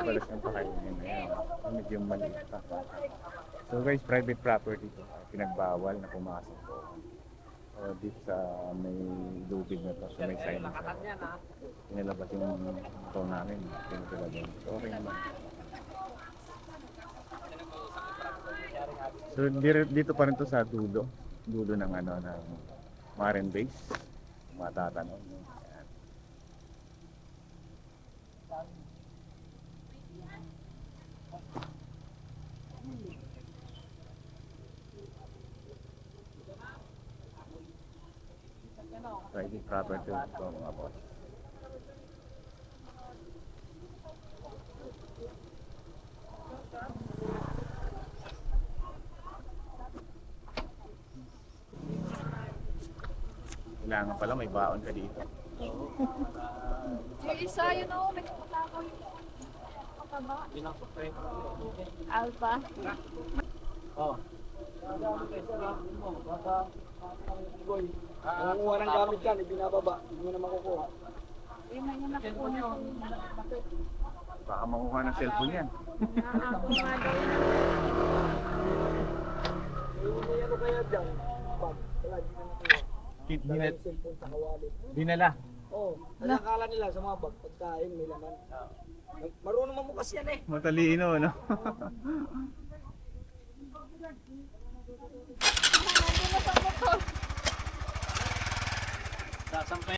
palas ng pakainin na yan. Medyo maliit pa. So guys, private property to. Pinagbawal na pumasok po. Dito sa may lubid na to, sa may sign na pinalabas yung ito namin. Pinagalagan. So okay naman. So dito pa rin to sa dulo. Dulo ng ano, ng Maren Base. Matatanong. Ayan. Private property ito mga boss. Kailangan pala may baon ka dito. Yung isa, yun o, may kapatakaw yung kapaba. Alpha. Oh. Nangunguha ng gamit yan, ibinababa. Hindi mo na makukuha. Yun na yung nakukuha ko. Baka makuha ng cellphone yan. Ako nga daw. May ano kaya dyan? Bag. Wala, di na nakuha. Dala yung cellphone sa kawalit. Dinala. Oo. Nakakala nila sa mga bag, pagkain, may laman. Marunong mamukas yan eh. Matalino, no? Nandun na sa motor. Sasampay.